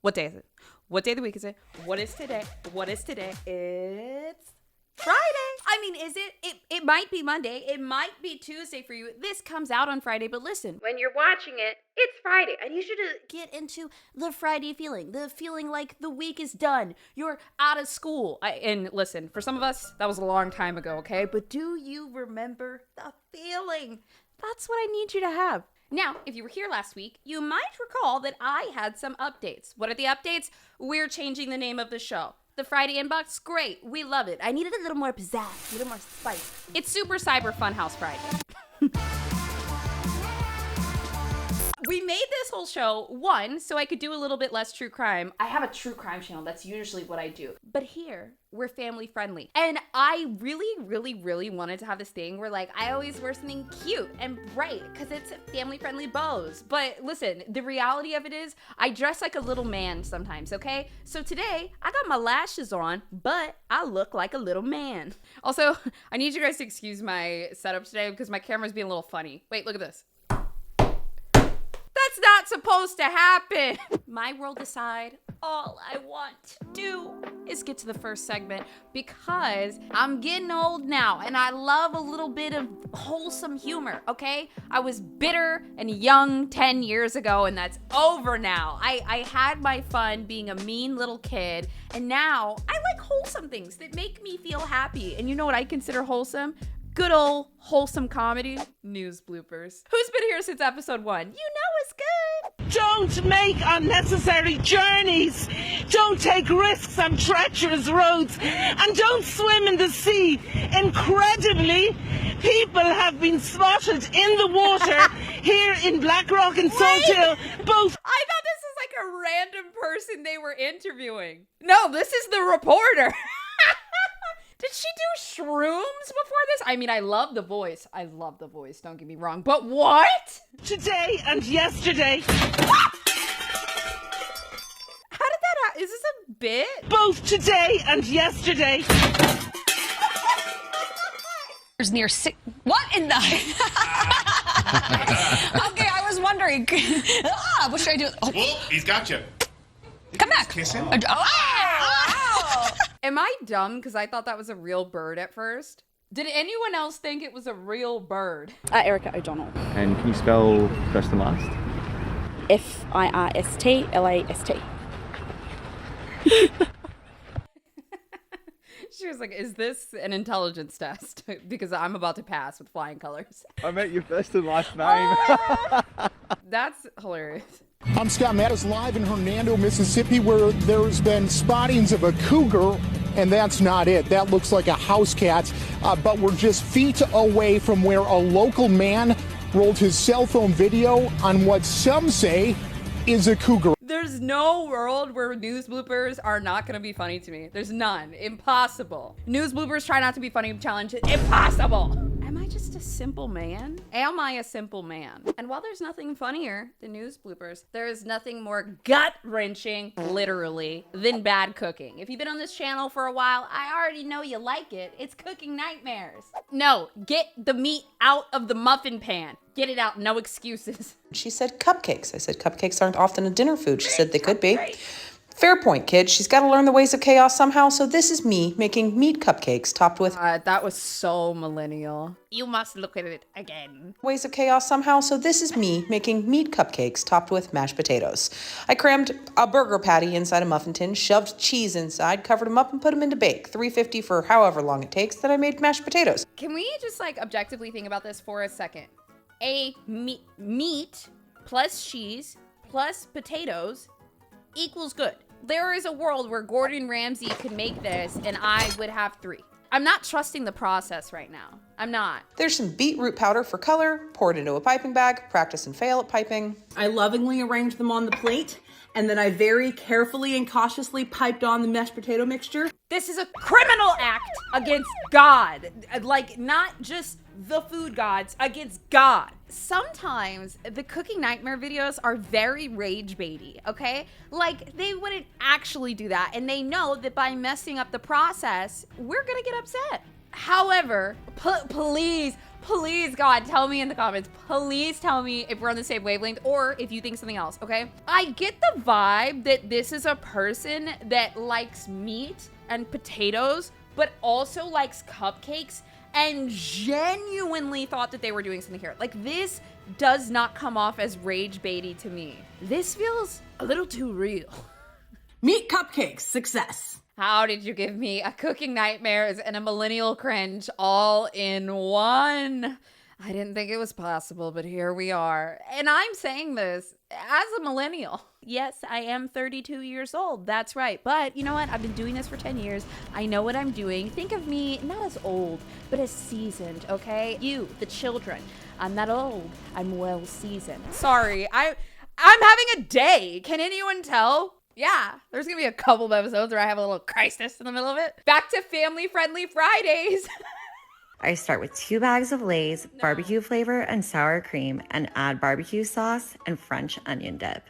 What day is it? What day of the week is it? What is today? What is today? It's Friday. I mean, is it? It might be Monday. It might be Tuesday for you. This comes out on Friday, but listen, when you're watching it, it's Friday. I need you to get into the Friday feeling, the feeling like the week is done. You're out of school. And listen, for some of us, that was a long time ago, okay? But do you remember the feeling? That's what I need you to have. Now, if you were here last week, you might recall that I had some updates. What are the updates? We're changing the name of the show. The Friday Inbox, great. We love it. I needed a little more pizzazz, a little more spice. It's Super Cyber Funhouse Friday. We made this whole show, one, so I could do a little bit less true crime. I have a true crime channel. That's usually what I do. But here, we're family friendly. And I really wanted to have this thing where, like, I always wear something cute and bright because it's family friendly bows. But listen, the reality of it is I dress like a little man sometimes, okay? So today, I got my lashes on, but I look like a little man. Also, I need you guys to excuse my setup today because my camera's being a little funny. Wait, look at this. That's not supposed to happen. My world aside, all I want to do is get to the first segment because I'm getting old now and I love a little bit of wholesome humor, okay? I was bitter and young 10 years ago and that's over now. I had my fun being a mean little kid and now I like wholesome things that make me feel happy. And you know what I consider wholesome? Good old wholesome comedy, news bloopers. Who's been here since episode 1? You know it's good. Don't make unnecessary journeys. Don't take risks on treacherous roads. And don't swim in the sea. Incredibly, people have been spotted in the water here in Blackrock and Salt Hill. Both. I thought this was like a random person they were interviewing. No, this is the reporter. Did she do shrooms before this? I mean, I love the voice. Don't get me wrong. But what? Today and yesterday. How did that happen? Is this a bit? Both today and yesterday. Near six. What in the? Okay, I was wondering. What should I do? Oh, he's got you. Come back. Kiss him. Am I dumb because I thought that was a real bird at first? Did anyone else think it was a real bird? Erica O'Donnell. And can you spell first and last? First-Last. She was like, is this an intelligence test? Because I'm about to pass with flying colors. I meant your first and last name. That's hilarious. I'm Scott Mattis live in Hernando, Mississippi, where there's been spottings of a cougar, and that's not it. That looks like a house cat, but we're just feet away from where a local man rolled his cell phone video on what some say is a cougar. There's no world where news bloopers are not going to be funny to me. There's none. Impossible. News bloopers try not to be funny challenge. Impossible. Am I just a simple man? Am I a simple man? And while there's nothing funnier than news bloopers, there is nothing more gut-wrenching, literally, than bad cooking. If you've been on this channel for a while, I already know you like it. It's cooking nightmares. No, get the meat out of the muffin pan. Get it out, no excuses. She said cupcakes. I said cupcakes aren't often a dinner food. She said they could be. Fair point, kid. She's got to learn the ways of chaos somehow, so this is me making meat cupcakes topped with... That was so millennial. You must look at it again. Ways of chaos somehow, so this is me making meat cupcakes topped with mashed potatoes. I crammed a burger patty inside a muffin tin, shoved cheese inside, covered them up, and put them into bake. 350 for however long it takes. Then I made mashed potatoes. Can we just, like, objectively think about this for a second? A meat plus cheese plus potatoes equals good. There is a world where Gordon Ramsay could make this and I would have 3. I'm not trusting the process right now. I'm not. There's some beetroot powder for color, poured into a piping bag, practice and fail at piping. I lovingly arranged them on the plate, and then I very carefully and cautiously piped on the mashed potato mixture. This is a criminal act against God. Like, not just the food gods, against God. Sometimes the cooking nightmare videos are very rage baity, okay? Like, they wouldn't actually do that, and they know that by messing up the process, we're gonna get upset. However, please, Please, God, tell me in the comments. Please tell me if we're on the same wavelength or if you think something else, okay? I get the vibe that this is a person that likes meat and potatoes, but also likes cupcakes and genuinely thought that they were doing something here. Like, this does not come off as rage baity to me. This feels a little too real. Meat cupcakes, success. How did you give me a cooking nightmares and a millennial cringe all in one? I didn't think it was possible, but here we are. And I'm saying this as a millennial. Yes, I am 32 years old. That's right. But you know what? I've been doing this for 10 years. I know what I'm doing. Think of me not as old, but as seasoned, okay? You, the children. I'm not old. I'm well seasoned. Sorry, I'm having a day. Can anyone tell? Yeah, there's gonna be a couple of episodes where I have a little crisis in the middle of it. Back to family-friendly Fridays. I start with 2 bags of Lay's, barbecue flavor and sour cream, and add barbecue sauce and French onion dip.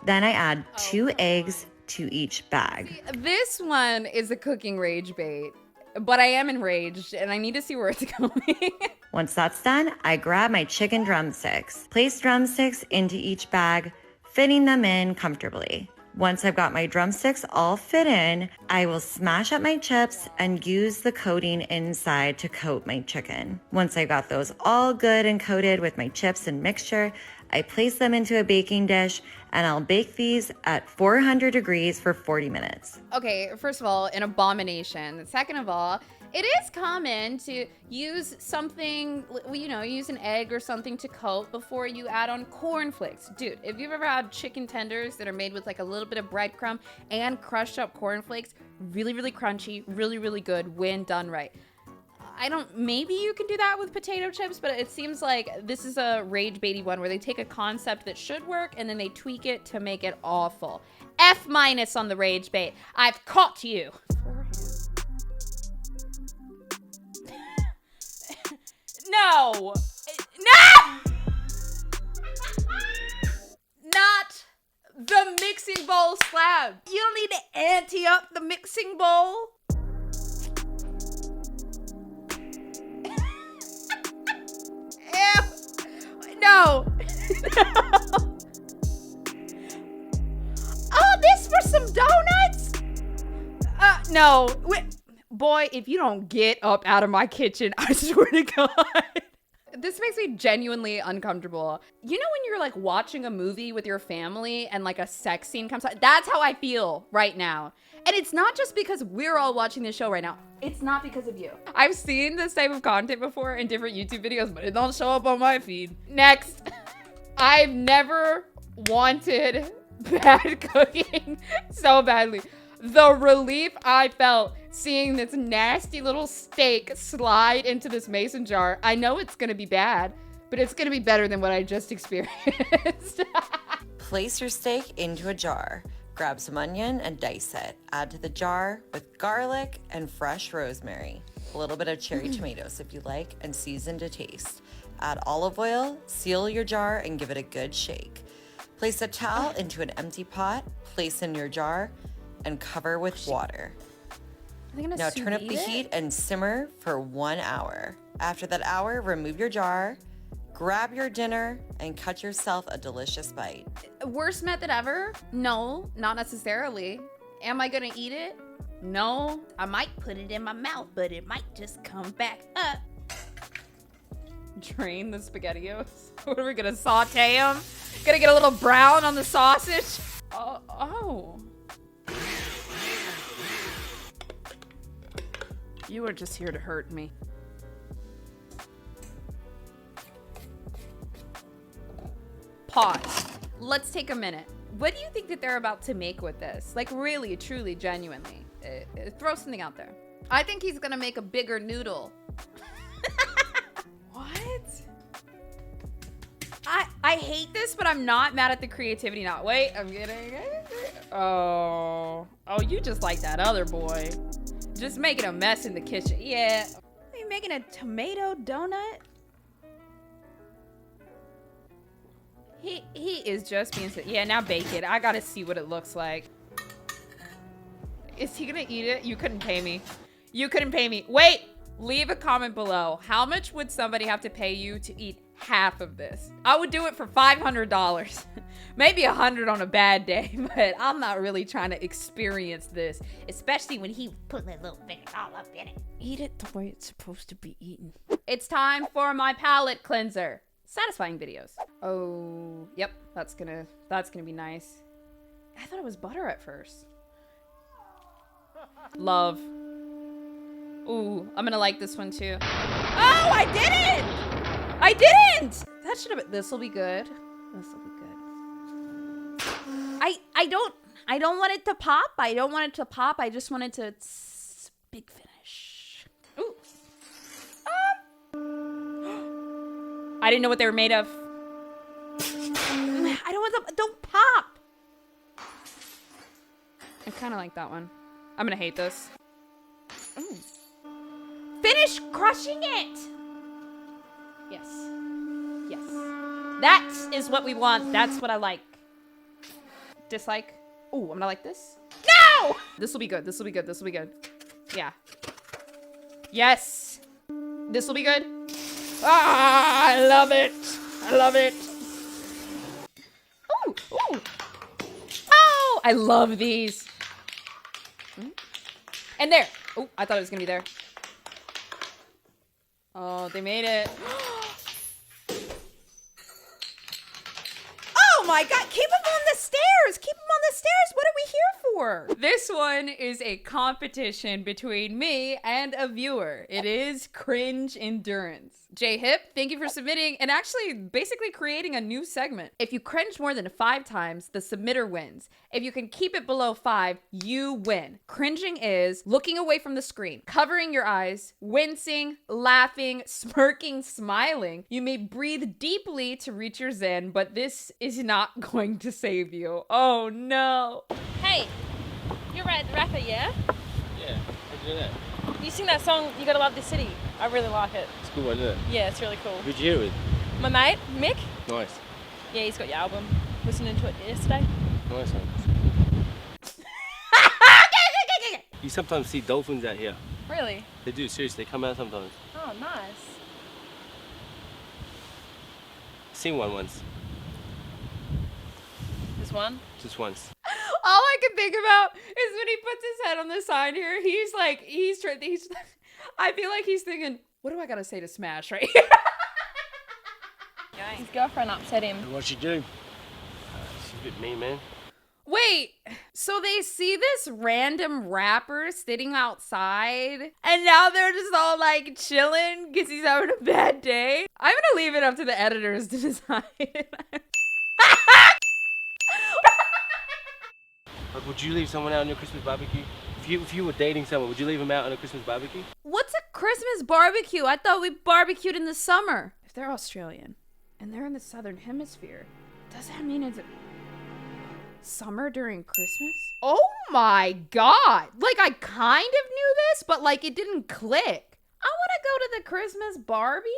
Then I add 2 eggs to each bag. This one is a cooking rage bait, but I am enraged and I need to see where it's going. Once that's done, I grab my chicken drumsticks. Place drumsticks into each bag, fitting them in comfortably. Once I've got my drumsticks all fit in, I will smash up my chips and use the coating inside to coat my chicken. Once I got those all good and coated with my chips and mixture, I place them into a baking dish and I'll bake these at 400 degrees for 40 minutes. Okay, first of all, an abomination. Second of all, it is common to use something, you know, use an egg or something to coat before you add on cornflakes. Dude, if you've ever had chicken tenders that are made with like a little bit of breadcrumb and crushed up cornflakes, really, really crunchy, really, really good when done right. Maybe you can do that with potato chips, but it seems like this is a rage baity one where they take a concept that should work and then they tweak it to make it awful. F- on the rage bait. I've caught you. No! No! Not the mixing bowl slab. You don't need to ante up the mixing bowl. Ew. No. Oh, this for some donuts? No. Boy, if you don't get up out of my kitchen, I swear to God. This makes me genuinely uncomfortable. You know when you're like watching a movie with your family and like a sex scene comes out? That's how I feel right now. And it's not just because we're all watching this show right now. It's not because of you. I've seen this type of content before in different YouTube videos, but it don't show up on my feed. Next. I've never wanted bad cooking so badly. The relief I felt seeing this nasty little steak slide into this mason jar. I know it's gonna be bad, but it's gonna be better than what I just experienced. Place your steak into a jar. Grab some onion and dice it. Add to the jar with garlic and fresh rosemary. A little bit of cherry tomatoes if you like, and season to taste. Add olive oil, seal your jar, and give it a good shake. Place a towel into an empty pot, place in your jar, and cover with water. Now turn up the heat and simmer for 1 hour. After that hour, remove your jar, grab your dinner, and cut yourself a delicious bite. Worst method ever? No, not necessarily. Am I gonna eat it? No. I might put it in my mouth, but it might just come back up. Drain the SpaghettiOs. What are we gonna saute them? Gonna get a little brown on the sausage? Oh. You are just here to hurt me. Pause. Let's take a minute. What do you think that they're about to make with this? Like really, truly, genuinely. Throw something out there. I think he's gonna make a bigger noodle. What? I hate this, but I'm not mad at the creativity now. Wait, I'm getting it. Oh, you just like that other boy. Just making a mess in the kitchen. Yeah. Are you making a tomato donut? He is just being sick. Yeah, now bake it. I gotta see what it looks like. Is he gonna eat it? You couldn't pay me. You couldn't pay me. Wait, Leave a comment below. How much would somebody have to pay you to eat half of this? I would do it for $500. Maybe 100 on a bad day, but I'm not really trying to experience this, especially when he put that little thing all up in it. Eat it the way it's supposed to be eaten. It's time for my palate cleanser. Satisfying videos. Oh, yep, that's gonna be nice. I thought it was butter at first. Love. Ooh, I'm gonna like this one too. Oh, I didn't! I didn't! That should have been, this'll be good. This'll be good. I don't want it to pop. I don't want it to pop. I just want it to big finish. Ooh. I didn't know what they were made of. I don't want them, don't pop. I kind of like that one. I'm gonna hate this. Ooh. Finish crushing it. Yes. Yes. That is what we want. That's what I like. Dislike. Ooh, I'm gonna like this. No! This will be good. This will be good. This will be good. Yeah. Yes. This will be good. Ah, I love it. I love it. Ooh, ooh. Oh, I love these. And there. Oh, I thought it was gonna be there. Oh, they made it. Oh my God, keep them on the stairs. Keep them on the stairs. What are we here for? This one is a competition between me and a viewer. It is cringe endurance. J Hip, thank you for submitting and actually basically creating a new segment. If you cringe more than 5 times, the submitter wins. If you can keep it below 5, you win. Cringing is looking away from the screen, covering your eyes, wincing, laughing, smirking, smiling. You may breathe deeply to reach your zen, but this is not going to save you. Oh no. Hey, you're a rapper, yeah? Yeah, how'd you do that? You sing that song, You Gotta Love This City. I really like it. It's a good one, isn't it? Yeah, it's really cool. Who'd you hear it with? My mate, Mick. Nice. Yeah, he's got your album. Listening to it yesterday. Nice one. You sometimes see dolphins out here. Really? They do, seriously, they come out sometimes. Oh, nice. Seen one once. This one? Just once. All I can think about is when he puts his head on the side here, he's I feel like he's thinking, what do I gotta say to Smash right here? His girlfriend upset him. What'd she do? She's a bit mean, man. Wait, so they see this random rapper sitting outside and now they're just all like chilling because he's having a bad day? I'm gonna leave it up to the editors to decide. Like, would you leave someone out on your Christmas barbecue? If you were dating someone, would you leave them out on a Christmas barbecue? What's a Christmas barbecue? I thought we barbecued in the summer. If they're Australian and they're in the southern hemisphere, does that mean it's summer during Christmas? Oh my God. Like I kind of knew this, but like it didn't click. I want to go to the Christmas Barbie.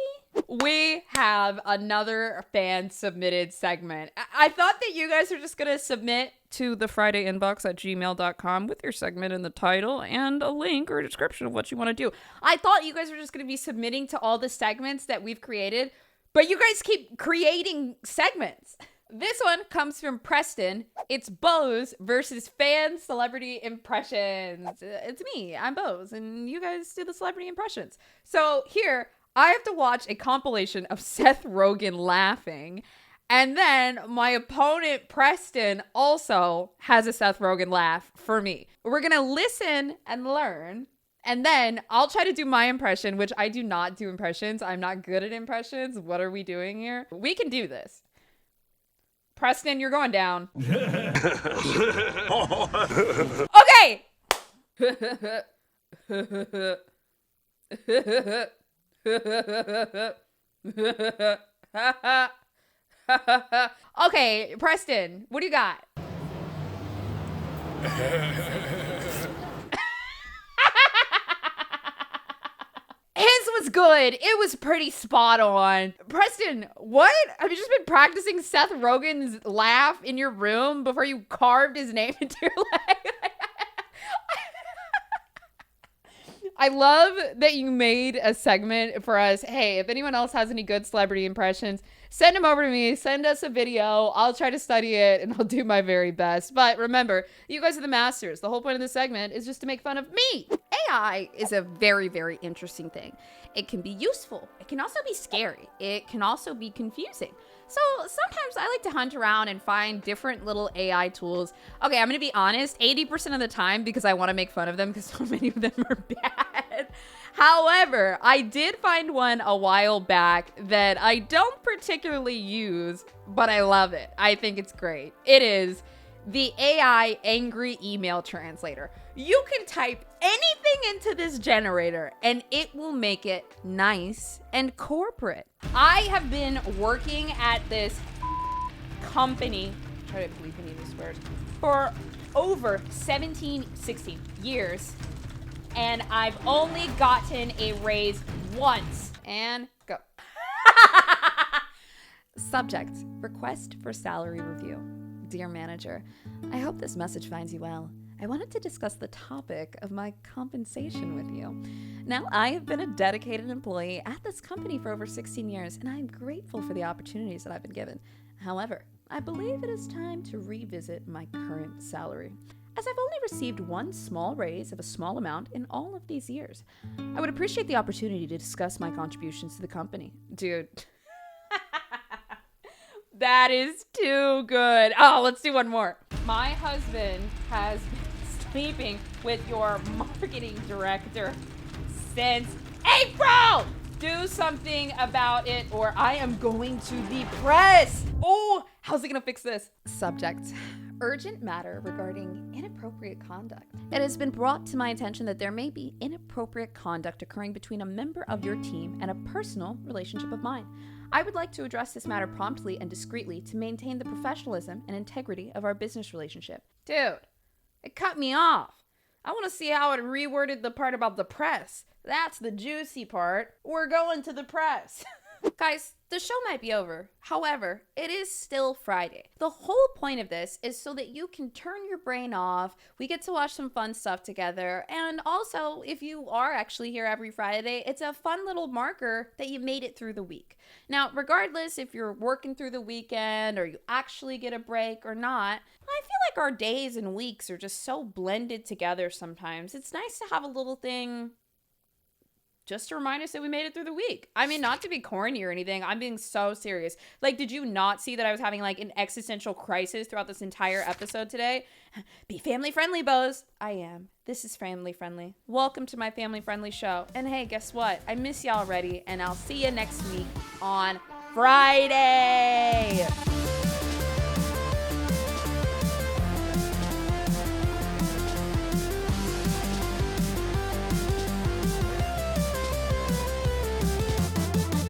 We have another fan submitted segment. I thought that you guys were just going to submit to thefridayinbox@gmail.com with your segment in the title and a link or a description of what you want to do. I thought you guys were just going to be submitting to all the segments that we've created, but you guys keep creating segments. This one comes from Preston. It's BOZE'S versus fan celebrity impressions. It's me, I'm BOZE'S, and you guys do the celebrity impressions. So here, I have to watch a compilation of Seth Rogen laughing, and then my opponent, Preston, also has a Seth Rogen laugh for me. We're gonna listen and learn, and then I'll try to do my impression, which I do not do impressions. I'm not good at impressions. What are we doing here? We can do this. Preston, you're going down. Okay. Okay, Preston, what do you got? His was good. It was pretty spot on. Preston, what? Have you just been practicing Seth Rogen's laugh in your room before you carved his name into your leg? I love that you made a segment for us. Hey, if anyone else has any good celebrity impressions, send them over to me. Send us a video. I'll try to study it and I'll do my very best. But remember, you guys are the masters. The whole point of this segment is just to make fun of me. AI is a very, very interesting thing. It can be useful. It can also be scary. It can also be confusing. So sometimes I like to hunt around and find different little AI tools. Okay, I'm gonna be honest, 80% of the time because I want to make fun of them because so many of them are bad. However, I did find one a while back that I don't particularly use, but I love it. I think it's great. It is the AI Angry Email Translator. You can type anything into this generator and it will make it nice and corporate. I have been working at this company, try to bleep any of these words, for over 16 years. And I've only gotten a raise once. And go. Subject, request for salary review. Dear manager, I hope this message finds you well. I wanted to discuss the topic of my compensation with you. Now, I have been a dedicated employee at this company for over 16 years, and I am grateful for the opportunities that I've been given. However, I believe it is time to revisit my current salary, as I've only received one small raise of a small amount in all of these years. I would appreciate the opportunity to discuss my contributions to the company. Dude. That is too good. Oh, let's do one more. My husband has been sleeping with your marketing director since April. Do something about it or I am going to the press. Oh, how's he gonna fix this? Subject, urgent matter regarding inappropriate conduct. It has been brought to my attention that there may be inappropriate conduct occurring between a member of your team and a personal relationship of mine. I would like to address this matter promptly and discreetly to maintain the professionalism and integrity of our business relationship. Dude, it cut me off. I want to see how it reworded the part about the press. That's the juicy part. We're going to the press. Guys, the show might be over. However, it is still Friday. The whole point of this is so that you can turn your brain off. We get to watch some fun stuff together. And also, if you are actually here every Friday, it's a fun little marker that you made it through the week. Now, regardless if you're working through the weekend or you actually get a break or not, I feel like our days and weeks are just so blended together sometimes. It's nice to have a little thing just to remind us that we made it through the week. I mean, not to be corny or anything. I'm being so serious. Like, did you not see that I was having like an existential crisis throughout this entire episode today? Be family friendly, Boz. I am. This is family friendly. Welcome to my family friendly show. And hey, guess what? I miss you already, and I'll see you next week on Friday.